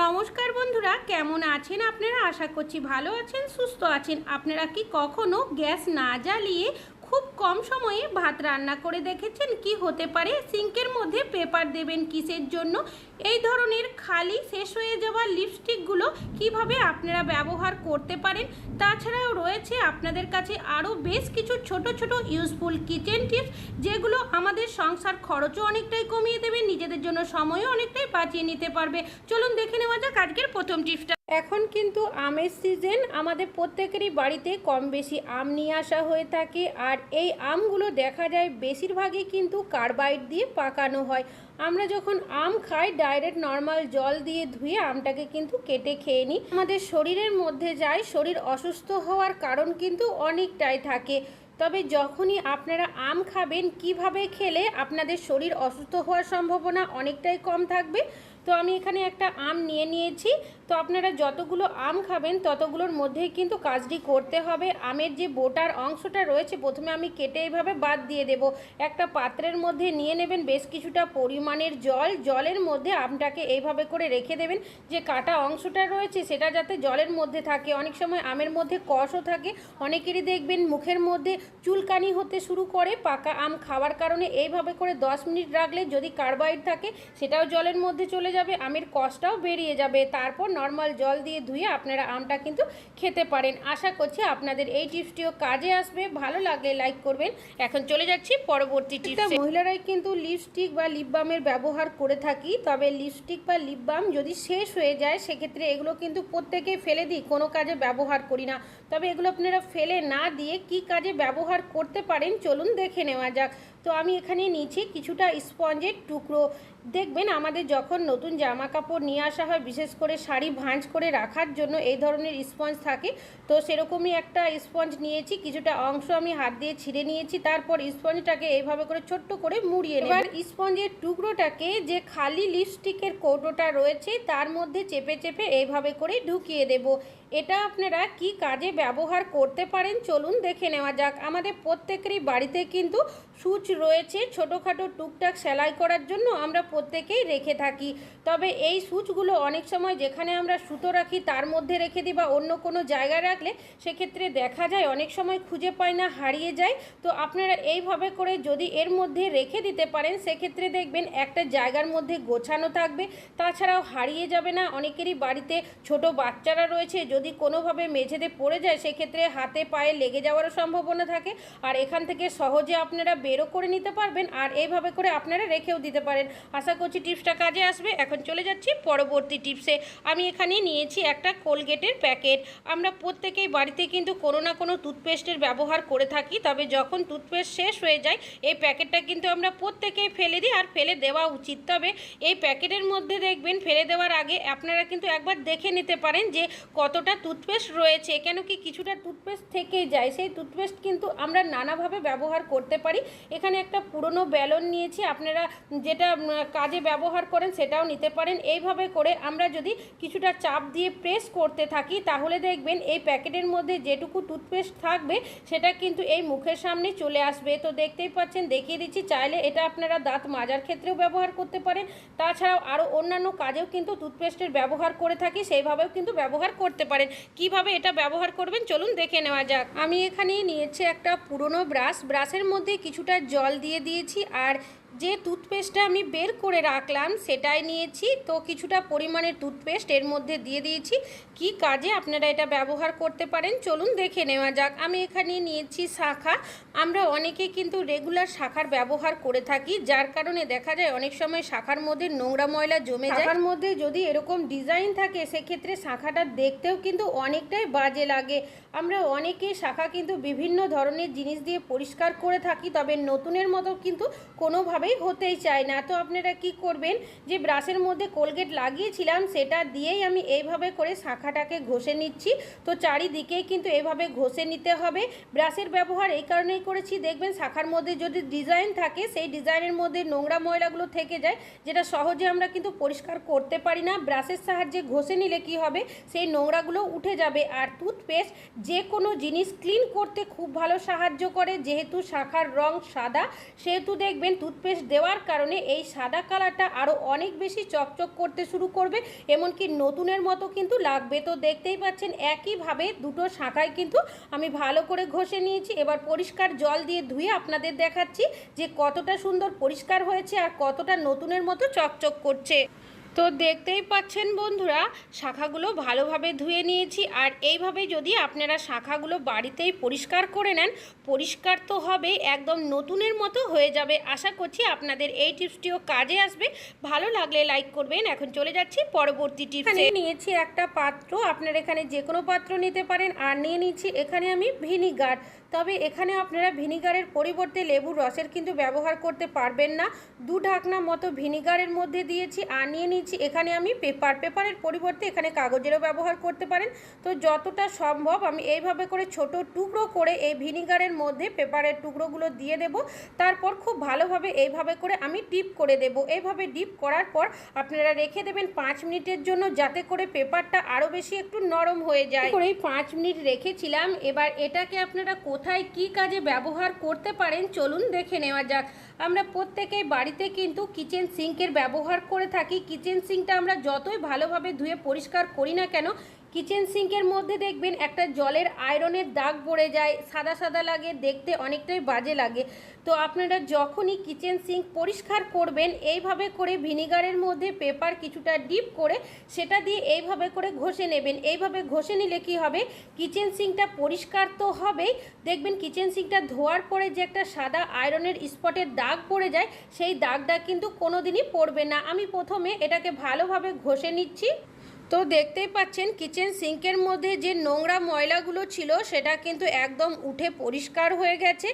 নমস্কার বন্ধুরা, কেমন আছেন আপনারা? আশা করছি ভালো আছেন, সুস্থ আছেন। আপনারা কি কখনো গ্যাস না জ্বালিয়ে খুব কম সময়ে ভাত রান্না করে দেখেছেন? কি হতে পারে? সিঙ্কের মধ্যে পেপার দেবেন কিসের জন্য? এই ধরনের খালি শেষ হয়ে যাওয়া লিপস্টিকগুলো কিভাবে আপনারা ব্যবহার করতে পারেন। তাছাড়াও রয়েছে আপনাদের কাছে আরও বেশ কিছু ছোট ছোট ইউজফুল কিচেন টিপস, যেগুলো আমাদের সংসার খরচও অনেকটাই কমিয়ে দেবে, নিজেদের জন্য সময়ও অনেকটাই বাঁচিয়ে নিতে পারবে। চলুন দেখে নেওয়া যাক আজকের প্রথম টিপসটা। এখন কিন্তু আমের সিজন, আমাদের প্রত্যেকেরই বাড়িতে কম বেশি আম নিয়ে আসা হয়ে থাকে। আর এই আমগুলো দেখা যায় বেশিরভাগই কিন্তু কার্বাইড দিয়ে পাকানো হয়। আমরা যখন আম খাই ডাইরেক্ট নর্মাল জল দিয়ে ধুয়ে আমটাকে কিন্তু কেটে খেয়ে নিই, আমাদের শরীরের মধ্যে যায়। শরীর অসুস্থ হওয়ার কারণ কিন্তু অনেকটাই থাকে। তবে যখনই আপনারা আম খাবেন, কিভাবে খেলে আপনাদের শরীর অসুস্থ হওয়ার সম্ভাবনা অনেকটাই কম থাকবে। তো আমি এখানে একটা আম নিয়ে নিয়েছি। তো আপনারা যতগুলো আম খাবেন ততগুলোর মধ্যেই কিন্তু কাজটি করতে হবে। আমের যে বোটার অংশটা রয়েছে প্রথমে আমি কেটে এইভাবে বাদ দিয়ে দেব। একটা পাত্রের মধ্যে নিয়ে নেবেন বেশ কিছুটা পরিমাণের জল। জলের মধ্যে আমটাকে এইভাবে করে রেখে দেবেন। যে কাটা অংশটা রয়েছে সেটা যাতে জলের মধ্যে থাকে। অনেক সময় আমের মধ্যে কষও থাকে, অনেকেরই দেখবেন মুখের মধ্যে চুলকানি হতে শুরু করে পাকা আম খাওয়ার কারণে। এইভাবে করে 10 মিনিট রাখলে যদি কার্বাইড থাকে সেটাও জলের মধ্যে চলে যাবে, আমের কষটাও বেরিয়ে যাবে। তারপর নর্মাল জল দিয়ে ধুয়ে আপনারা আমটা কিন্তু খেতে পারেন। আশা করছি আপনাদের এই টিপসটিও কাজে আসবে। ভালো লাগলে লাইক করবেন। এখন চলে যাচ্ছি পরবর্তী টিপসে। মহিলারাই কিন্তু লিপস্টিক বা লিপ বামের ব্যবহার করে থাকি। তবে লিপস্টিক বা লিপ বাম যদি শেষ হয়ে যায় সেক্ষেত্রে এগুলো কিন্তু প্রত্যেকেই ফেলে দিই, কোনো কাজে ব্যবহার করি না। তবে এগুলো আপনারা ফেলে না দিয়ে কি কাজে ব্যবহার করতে পারেন চলুন দেখে নেওয়া যাক। তো আমি এখানে নিয়েছি কিছুটা স্পঞ্জের টুকরো। দেখবেন আমাদের যখন নতুন জামা কাপড় নিয়ে আসা হয়, বিশেষ করে শাড়ি ভাঁজ করে রাখার জন্য এই ধরনের স্পঞ্জ থাকে। তো সেরকমই একটা স্পঞ্জ নিয়েছি, কিছুটা অংশ আমি হাত দিয়ে ছিঁড়ে নিয়েছি। তারপর স্পঞ্জটাকে এইভাবে করে ছোট্ট করে মুড়িয়ে নেব। এবার স্পঞ্জের টুকরোটাকে যে খালি লিপস্টিকের কৌটোটা রয়েছে তার মধ্যে চেপে চেপে এইভাবে করে ঢুকিয়ে দেব। এটা আপনারা কি কাজে ব্যবহার করতে পারেন চলুন দেখে নেওয়া যাক। আমাদের প্রত্যেকেরই বাড়িতে কিন্তু সুচ রয়েছে, ছোটোখাটো টুকটাক সেলাই করার জন্য আমরা প্রত্যেকেই রেখে থাকি। তবে এই সুচগুলো অনেক সময় যেখানে আমরা সুতো রাখি তার মধ্যে রেখে দিই বা অন্য কোনো জায়গায় রাখলে সেক্ষেত্রে দেখা যায় অনেক সময় খুঁজে পায় না, হারিয়ে যায়। তো আপনারা এইভাবে করে যদি এর মধ্যে রেখে দিতে পারেন সেক্ষেত্রে দেখবেন একটা জায়গার মধ্যে গোছানো থাকবে, তাছাড়াও হারিয়ে যাবে না। অনেকেরই বাড়িতে ছোট বাচ্চারা রয়েছে, যদি কোনোভাবে মেঝেতে পড়ে যায় সেক্ষেত্রে হাতে পায়ে লেগে যাওয়ারও সম্ভাবনা থাকে। আর এখান থেকে সহজে আপনারা বেরও করে নিতে পারবেন আর এইভাবে করে আপনারা রেখেও দিতে পারেন। আশা করছি টিপসটা কাজে আসবে। এখন চলে যাচ্ছি পরবর্তী টিপসে। আমি এখানে নিয়েছি একটা কোলগেটের প্যাকেট। আমরা প্রত্যেকেই বাড়িতে কিন্তু কোনো না কোনো টুথপেস্টের ব্যবহার করে থাকি। তবে যখন টুথপেস্ট শেষ হয়ে যায় এই প্যাকেটটা কিন্তু আমরা প্রত্যেকেই ফেলে দিই, আর ফেলে দেওয়া উচিত। তবে এই প্যাকেটের মধ্যে দেখবেন ফেলে দেওয়ার আগে আপনারা কিন্তু একবার দেখে নিতে পারেন যে কতটা টুথপেস্ট রয়েছে। কেন কি কিছুটা টুথপেস্ট থেকে যায়, সেই টুথপেস্ট কিন্তু আমরা নানাভাবে ব্যবহার করতে পারি। এখানে একটা পুরনো ব্যালন নিয়েছি, আপনারা যেটা কাজে ব্যবহার করেন সেটাও নিতে পারেন। এইভাবে করে আমরা যদি কিছুটা চাপ দিয়ে প্রেস করতে থাকি তাহলে দেখবেন এই প্যাকেটের মধ্যে যেটুকু টুথপেস্ট থাকবে সেটা কিন্তু এই মুখের সামনে চলে আসবে। তো দেখতেই পাচ্ছেন, দেখিয়ে দিচ্ছি। চাইলে এটা আপনারা দাঁত মাজার ক্ষেত্রেও ব্যবহার করতে পারেন, তাছাড়াও আরও অন্যান্য কাজেও কিন্তু টুথপেস্টের ব্যবহার করে থাকি, সেইভাবেও কিন্তু ব্যবহার করতে পারেন। কিভাবে এটা ব্যবহার করবেন চলুন দেখে নেওয়া যাক। আমি এখানে নিয়েছি একটা পুরনো ব্রাশ। ব্রাশের মধ্যে কিছুটা জল দিয়ে দিয়েছি আর যে টুথপেস্টটা আমি বের করে রাখলাম সেটাই নিয়েছি। তো কিছুটা পরিমাণের টুথপেস্ট এর মধ্যে দিয়ে দিয়েছি। কি কাজে আপনারা এটা ব্যবহার করতে পারেন চলুন দেখে নেওয়া যাক। আমি এখানে নিয়েছি শাঁখা। আমরা অনেকে কিন্তু রেগুলার শাঁখার ব্যবহার করে থাকি, যার কারণে দেখা যায় অনেক সময় শাঁখার মধ্যে নোংরা ময়লা জমে যায়। শাঁখার মধ্যে যদি এরকম ডিজাইন থাকে সেক্ষেত্রে শাঁখাটা দেখতেও কিন্তু অনেকটাই বাজে লাগে। আমরা অনেকে শাঁখা কিন্তু বিভিন্ন ধরনের জিনিস দিয়ে পরিষ্কার করে থাকি, তবে নতুনের মতো কিন্তু কোনোভাবেই হতেই চায় না। তো আপনারা কি করবেন, যে ব্রাশের মধ্যে কোলগেট লাগিয়েছিলাম সেটা দিয়েই আমি এইভাবে করে শাঁখাটাকে ঘষে নিচ্ছি। তো চারিদিকেই কিন্তু এইভাবে ঘষে নিতে হবে। ব্রাশের ব্যবহার এই কারণেই করেছি, দেখবেন শাঁখার মধ্যে যদি ডিজাইন থাকে সেই ডিজাইনের মধ্যে নোংরা ময়লাগুলো থেকে যায়, যেটা সহজে আমরা কিন্তু পরিষ্কার করতে পারি না। ব্রাশের সাহায্যে ঘষে নিলে কি হবে, সেই নোংরাগুলো উঠে যাবে। আর টুথপেস্ট যে কোনো জিনিস ক্লিন করতে খুব ভালো সাহায্য করে। যেহেতু শাঁখার রং সাদা সেহেতু দেখবেন টুথপেস্ট পলিশ দেওয়ার কারণে এই সাদা কালারটা আরও অনেক বেশি চকচক করতে শুরু করবে, এমনকি নতুনের মতো কিন্তু লাগবে। তো দেখতেই পাচ্ছেন একইভাবে দুটো শাখায় কিন্তু আমি ভালো করে ঘষে নিয়েছি। এবার পরিষ্কার জল দিয়ে ধুয়ে আপনাদের দেখাচ্ছি যে কতটা সুন্দর পরিষ্কার হয়েছে আর কতটা নতুনের মতো চকচক করছে। তো দেখতেই পাচ্ছেন বন্ধুরা, শাখাগুলো ভালোভাবে ধুয়ে নিয়েছি। আর এইভাবে যদি আপনারা শাখাগুলো বাড়িতেই পরিষ্কার করে নেন, পরিষ্কার তো হবে, একদম নতুনের মতো হয়ে যাবে। আশা করছি আপনাদের এই টিপসটিও কাজে আসবে। ভালো লাগলে লাইক করবেন। এখন চলে যাচ্ছি পরবর্তী টিপসে। নিয়েছি একটা পাত্র, আপনারা এখানে যে কোনো পাত্র নিতে পারেন। আর নিয়ে নিচ্ছি এখানে আমি ভিনিগার। তবে এখানে আপনারা ভিনিগারের পরিবর্তে লেবুর রসের কিন্তু ব্যবহার করতে পারবেন না। 2 ঢাকনা মতো ভিনিগারের মধ্যে দিয়েছি। আর নিয়ে নিচ্ছি এখানে আমি পেপারের পরিবর্তে এখানে কাগজেরও ব্যবহার করতে পারেন। তো যতটা সম্ভব আমি এইভাবে করে ছোট টুকরো করে এই ভিনিগারের মধ্যে পেপারের টুকরোগুলো দিয়ে দেব। তারপর খুব ভালোভাবে এইভাবে করে আমি ডিপ করে দেব। এইভাবে ডিপ করার পর আপনারা রেখে দেবেন 5 মিনিটের জন্য, যাতে করে পেপারটা আরও বেশি একটু নরম হয়ে যায়। করে 5 মিনিট রেখেছিলাম। এবার এটাকে আপনারা কোথায় কি কাজে ব্যবহার করতে পারেন চলুন দেখে নেওয়া যাক। আমরা প্রত্যেকেই বাড়িতে কিন্তু কিচেন সিঙ্কের ব্যবহার করে থাকি। কিচেন সিঙ্কটা আমরা যতই ভালোভাবে ধুয়ে পরিষ্কার করি না কেন, কিচেন সিঙ্কের মধ্যে দেখবেন একটা জলের আয়রনের দাগ পড়ে যায়, সাদা সাদা লাগে, দেখতে অনেকটাই বাজে লাগে। তো আপনারা যখনই কিচেন সিঙ্ক পরিষ্কার করবেন, এইভাবে করে ভিনিগারের মধ্যে পেপার কিছুটা ডিপ করে সেটা দিয়ে এইভাবে করে ঘষে নেবেন। এইভাবে ঘষে নিলে কি হবে, কিচেন সিঙ্কটা পরিষ্কার তো হবেই, দেখবেন কিচেন সিঙ্কটা ধোয়ার পরে যে একটা সাদা আয়রনের স্পটের দাগ পড়ে যায়, সেই দাগটা কিন্তু কোনোদিনই পড়বে না। আমি প্রথমে এটাকে ভালোভাবে ঘষে নিচ্ছি। তো দেখতেই পাচ্ছেন কিচেন সিঙ্কের মধ্যে যে নোংরা ময়লাগুলো ছিল সেটা কিন্তু একদম উঠে পরিষ্কার হয়ে গেছে।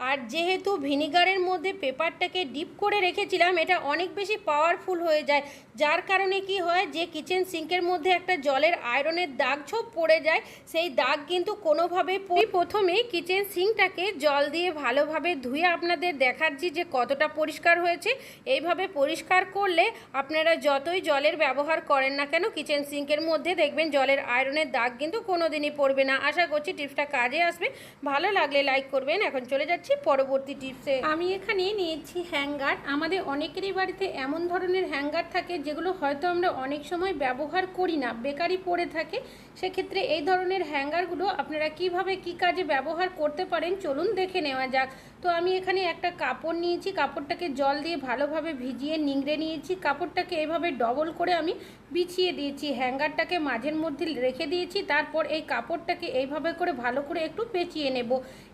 আর যেহেতু ভিনিগারের মধ্যে পেপারটাকে ডিপ করে রেখেছিলাম, এটা অনেক বেশি পাওয়ারফুল হয়ে যায়, যার কারণে কি হয় যে কিচেন সিঙ্কের মধ্যে একটা জলের আয়রনের দাগ ছোপ পড়ে যায়, সেই দাগ কিন্তু কোনোভাবেই প্রথমে কিচেন সিঙ্কটাকে জল দিয়ে ভালোভাবে ধুয়ে আপনাদের দেখাচ্ছি যে কতটা পরিষ্কার হয়েছে। এইভাবে পরিষ্কার করলে আপনারা যতই জলের ব্যবহার করেন না কেন, কিচেন সিঙ্কের মধ্যে দেখবেন জলের আয়রনের দাগ কিন্তু কোনোদিনই পড়বে না। আশা করছি টিপসটা কাজে আসবে। ভালো লাগলে লাইক করবেন। এখন চলে যাচ্ছি পরবর্তী টিপসে। আমি এখানে নিয়েছি হ্যাঙ্গার। আমাদের অনেকেরই বাড়িতে এমন ধরনের হ্যাঙ্গার থাকে যেগুলো হয়তো আমরা অনেক সময় ব্যবহার করি না, বেকারই পড়ে থাকে। সেক্ষেত্রে এই ধরনের হ্যাঙ্গারগুলো আপনারা কিভাবে কি কাজে ব্যবহার করতে পারেন চলুন দেখে নেওয়া যাক। তো আমি এখানে একটা কাপড় নিয়েছি, কাপড়টাকে জল দিয়ে ভালোভাবে ভিজিয়ে নিংড়ে নিয়েছি। কাপড়টাকে এইভাবে ডবল করে আমি বিছিয়ে দিয়েছি, হ্যাঙ্গারটাকে মাঝের মধ্যে রেখে দিয়েছি। তারপর এই কাপড়টাকে এইভাবে করে ভালো করে একটু পেঁচিয়ে নেব।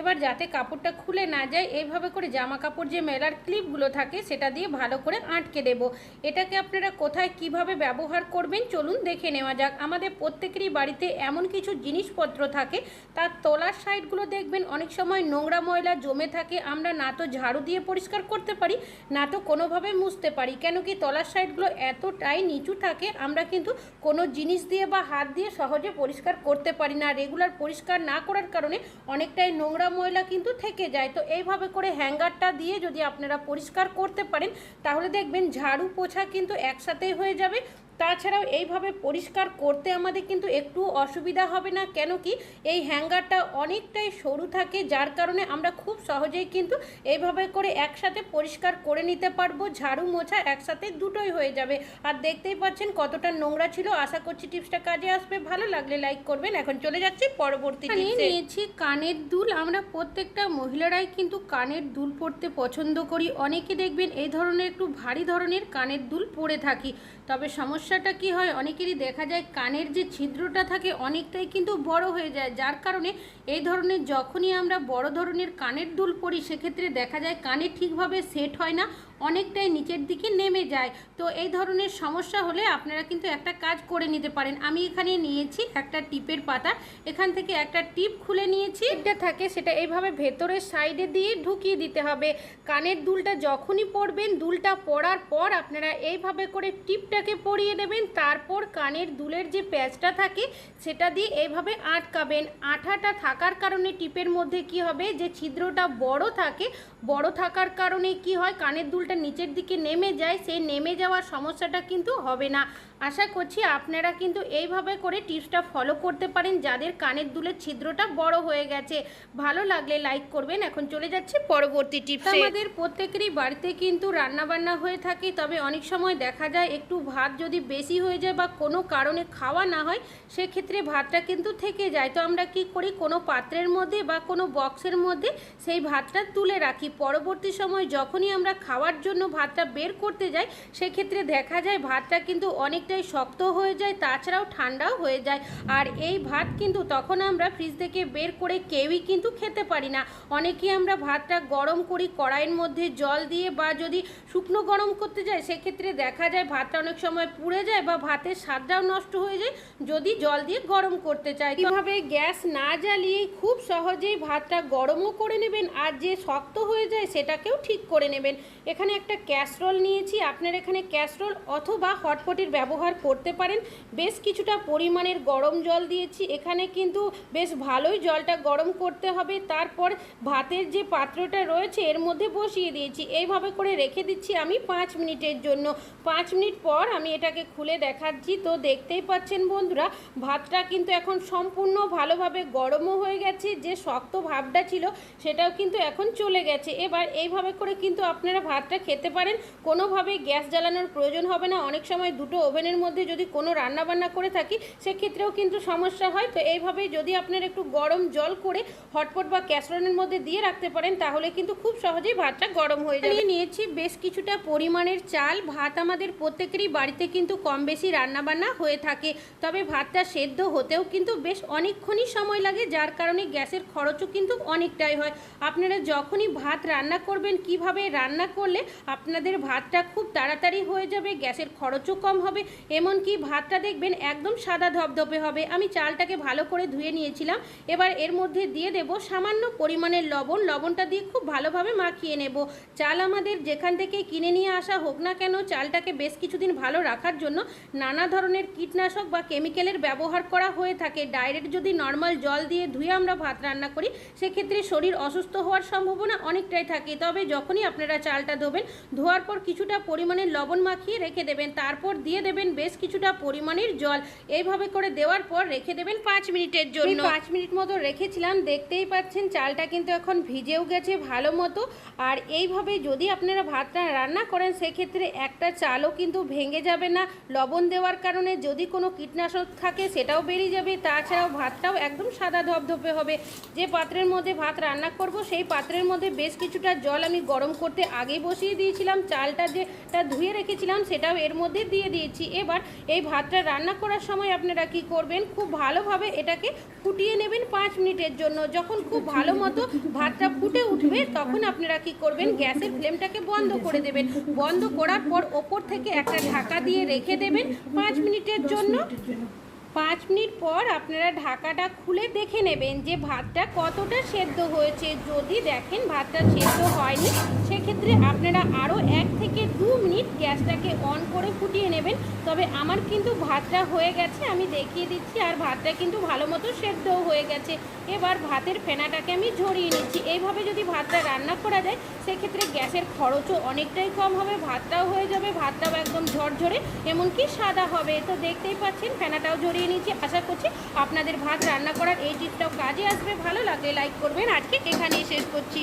এবার যাতে কাপড়টা খুলে না যায়, এইভাবে করে জামা কাপড় যে মেলার ক্লিপগুলো থাকে সেটা দিয়ে ভালো করে আটকে দেব। এটাকে আপনারা কোথায় কিভাবে ব্যবহার করবেন চলুন দেখে নেওয়া যাক। আমাদের প্রত্যেকেরই বাড়িতে এমন কিছু জিনিসপত্র থাকে, তার তলার সাইডগুলো দেখবেন অনেক সময় নোংরা ময়লা জমে থাকে। আমরা না তো ঝাড়ু দিয়ে পরিষ্কার করতে পারি, না তো কোনোভাবে মুছতে পারি, কেন কি তলার সাইডগুলো এতটাই নিচু থাকে, আমরা কিন্তু কোনো জিনিস দিয়ে বা হাত দিয়ে সহজে পরিষ্কার করতে পারি না। রেগুলার পরিষ্কার না করার কারণে অনেকটাই নোংরা ময়লা কিন্তু থেকে যায়। তো এইভাবে করে হ্যাঙ্গারটা দিয়ে যদি আপনারা পরিষ্কার করতে পারেন, তাহলে দেখবেন ঝাড়ু পোছা কিন্তু একসাথেই হয়ে যাবে। তাছাড়াও এইভাবে পরিষ্কার করতে আমাদের কিন্তু একটু অসুবিধা হবে না, কেন কি এই হ্যাঙ্গারটা অনেকটাই সরু থাকে, যার কারণে আমরা খুব সহজেই কিন্তু এইভাবে করে একসাথে পরিষ্কার করে নিতে পারবো। ঝাড়ু মোছা একসাথে দুটোই হয়ে যাবে। আর দেখতেই পাচ্ছেন কতটা নোংরা ছিল। আশা করছি টিপসটা কাজে আসবে। ভালো লাগলে লাইক করবেন। এখন চলে যাচ্ছি পরবর্তী টিপসে। নিয়েছি কানের দুল। আমরা প্রত্যেকটা মহিলারাই কিন্তু কানের দুল পরতে পছন্দ করি। অনেকে দেখবেন এই ধরনের একটু ভারী ধরনের কানের দুল পরে থাকি। তবে সমস্যাটা কি হয়, অনেকেরই দেখা যায় কানের যে ছিদ্রটা থাকে অনেকটাই কিন্তু বড় হয়ে যায়, যার কারণে এই ধরনের যখনই আমরা বড় ধরনের কানের দুল পরি, সেক্ষেত্রে দেখা যায় কানে ঠিকভাবে সেট হয় না, অনেকটাই নিচের দিকে নেমে যায়। তো এই ধরনের সমস্যা হলে আপনারা কিন্তু একটা কাজ করে নিতে পারেন। আমি এখানে নিয়েছি একটা টিপের পাতা, এখান থেকে একটা টিপ খুলে নিয়েছি। এটা থাকে সেটা এইভাবে ভেতরের সাইডে দিয়ে ঢুকিয়ে দিতে হবে। কানের দুলটা যখনই পরবেন, দুলটা পরার পর আপনারা এইভাবে করে টিপটাকে পরিয়ে দেবেন। তারপর কানের দুলের যে প্যাচটা থাকে সেটা দিয়ে এইভাবে আটকাবেন। আঠাটা থাকার কারণে টিপের মধ্যে কি হবে, যে ছিদ্রটা বড় থাকে, বড় থাকার কারণে কি হয় কানের দুলটা নিচের দিকে নেমে যায়, সেই নেমে যাওয়ার সমস্যাটা কিন্তু হবে না। আশা করছি আপনারা কিন্তু এইভাবে করে টিপসটা ফলো করতে পারেন যাদের কানের দুলের ছিদ্রটা বড় হয়ে গেছে। ভালো লাগলে লাইক করবেন। এখন চলে যাচ্ছি পরবর্তী টিপসে। আমাদের প্রত্যেকেরই বাড়িতে কিন্তু রান্নাবান্না হয়ে থাকে, তবে অনেক সময় দেখা যায় একটু ভাত যদি বেশি হয়ে যায় বা কোনো কারণে খাওয়া না হয়, সেক্ষেত্রে ভাতটা কিন্তু থেকে যায়। তো আমরা কি করি, কোনো পাত্রের মধ্যে বা কোনো বক্সের মধ্যে সেই ভাতটা তুলে রাখি। পরবর্তী সময় যখনই আমরা খাওয়ার জন্য ভাতটা বের করতে যাই, সেক্ষেত্রে দেখা যায় ভাতটা কিন্তু অনেকটাই শক্ত হয়ে যায়, তাছাড়াও ঠান্ডাও হয়ে যায়। আর এই ভাত কিন্তু তখন আমরা ফ্রিজ থেকে বের করে কেউই কিন্তু খেতে পারি না। অনেকেই আমরা ভাতটা গরম করি কড়াইয়ের মধ্যে জল দিয়ে, বা যদি শুকনো গরম করতে যাই সেক্ষেত্রে দেখা যায় ভাতটা অনেক সময় পুড়ে যায় বা ভাতের স্বাদটাও নষ্ট হয়ে যায় যদি জল দিয়ে গরম করতে চাই। এভাবে গ্যাস না জ্বালিয়ে খুব সহজেই ভাতটা গরমও করে নেবেন, আর যে শক্ত হয়ে যায় সেটাকেও ঠিক করে নেবেন। এখানে একটা ক্যাসরোল নিয়েছি, আপনার এখানে ক্যাসরোল অথবা হটপটের ব্যবহার করতে পারেন। বেশ কিছুটা পরিমাণের গরম জল দিয়েছি, এখানে কিন্তু বেশ ভালোই জলটা গরম করতে হবে। তারপর ভাতের যে পাত্রটা রয়েছে এর মধ্যে বসিয়ে দিয়েছি, এইভাবে করে রেখে দিচ্ছি আমি 5 মিনিটের জন্য। 5 মিনিট পর আমি এটাকে খুলে দেখাচ্ছি। তো দেখতেই পাচ্ছেন বন্ধুরা, ভাতটা কিন্তু এখন সম্পূর্ণ ভালোভাবে গরমও হয়ে গেছে, যে শক্ত ভাবটা ছিল সেটাও কিন্তু এখন চলে গেছে। এবার এইভাবে করে কিন্তু আপনারা ভাতটা খেতে পারেন, কোনোভাবেই গ্যাস জ্বালানোর প্রয়োজন হবে না। অনেক সময় দুটো ওভেনের মধ্যে যদি কোনো রান্নাবান্না করে থাকি সেক্ষেত্রেও কিন্তু সমস্যা হয়। তো এইভাবেই যদি আপনারা একটু গরম জল করে হটপট বা ক্যাসরোলের মধ্যে দিয়ে রাখতে পারেন, তাহলে কিন্তু খুব সহজেই ভাতটা গরম হয়ে যাবে। নিয়েছি বেশ কিছুটা পরিমাণের চাল। ভাত আমাদের প্রত্যেকেরই বাড়িতে কিন্তু কম বেশি রান্নাবান্না হয়ে থাকে, তবে ভাতটা সেদ্ধ হতেও কিন্তু বেশ অনেকক্ষণই সময় লাগে, যার কারণে গ্যাসের খরচও কিন্তু অনেকটাই হয়। আপনারা যখনই ভাত রান্না করবেন, কিভাবে রান্না করলে আপনাদের ভাতটা খুব তাড়াতাড়ি হয়ে যাবে, গ্যাসের খরচও কম হবে, এমনকি ভাতটা দেখবেন একদম সাদা ধবধবে হবে। আমি চালটাকে ভালো করে ধুয়ে নিয়েছিলাম, এবার এর মধ্যে দিয়ে দেব সামান্য পরিমাণের লবণ। লবণটা দিয়ে খুব ভালোভাবে মাখিয়ে নেব। চাল আমাদের যেখান থেকে কিনে নিয়ে আসা হোক না কেন, চালটাকে বেশ কিছুদিন ভালো রাখার জন্য নানা ধরনের কীটনাশক বা কেমিক্যালের ব্যবহার করা হয়ে থাকে। ডাইরেক্ট যদি নর্মাল জল দিয়ে ধুয়ে আমরা ভাত রান্না করি, সেক্ষেত্রে শরীর অসুস্থ হওয়ার সম্ভাবনা অনেকটাই থাকে। তবে যখনই আপনারা চালটা ধোবেন, ধোয়ার পর কিছুটা পরিমাণের লবণ মাখিয়ে রেখে দেবেন, তারপর দিয়ে দেবেন বেশ কিছুটা পরিমাণের জল। এইভাবে করে দেওয়ার পর রেখে দেবেন 5 মিনিটের জন্য। 5 মিনিট মতো রেখেছিলাম, দেখতেই পাচ্ছেন চালটা কিন্তু এখন ভিজেও গেছে ভালো মতো। আর এইভাবে যদি আপনারা ভাতটা রান্না করেন, সেক্ষেত্রে একটা চালও কিন্তু ভেঙে যাবে না। লবণ দেওয়ার কারণে যদি কোনো কীটনাশক থাকে সেটাও বেরিয়ে যাবে, তাছাড়াও ভাতটাও একদম সাদা ধবধবে হবে। যে পাত্রের মধ্যে ভাত রান্না করব, সেই পাত্রের মধ্যে বেশ কিছুটা জল আমি গরম করতে আগেই বসিয়ে দিয়েছিলাম। চালটা যেটা ধুয়ে রেখেছিলাম সেটাও এর মধ্যে দিয়ে দিয়েছি। এবার এই ভাতটা রান্না করার সময় আপনারা কি করবেন, খুব ভালোভাবে এটাকে ফুটিয়ে নেবেন 5 মিনিটের জন্য। যখন খুব ভালো মতো ভাতটা ফুটে উঠবে, তখন আপনারা কি করবেন, গ্যাসের ফ্লেমটাকে বন্ধ করে দেবেন। বন্ধ করার পর ওপর থেকে একটা ঢাকা দিয়ে রেখে দেবেন 5 মিনিটের জন্য। 5 মিনিট পর আপনারা ঢাকাটা খুলে দেখে নেবেন যে ভাতটা কতটা সেদ্ধ হয়েছে। যদি দেখেন ভাতটা সেদ্ধ হয়নি, সেক্ষেত্রে আপনারা আরও 1 থেকে 2 মিনিট গ্যাসটাকে অন করে ফুটিয়ে নেবেন। তবে আমার কিন্তু ভাতটা হয়ে গেছে, আমি দেখিয়ে দিচ্ছি, আর ভাতটা কিন্তু ভালো মতো সেদ্ধও হয়ে গেছে। এবার ভাতের ফেনাটাকে আমি ঝরিয়ে নিচ্ছি। এইভাবে যদি ভাতটা রান্না করা যায়, সেক্ষেত্রে গ্যাসের খরচও অনেকটাই কম হবে, ভাতটাও হয়ে যাবে, ভাতটাও একদম ঝরঝরে এমনকি সাদা হবে। তো দেখতেই পাচ্ছেন ফেনাটাও ঝরিয়ে নিচ্ছি। আশা করছি আপনাদের ভাত রান্না করার এই টিপসটাও কাজে আসবে। ভালো লাগলে লাইক করবেন। আজকে এখানেই শেষ করছি।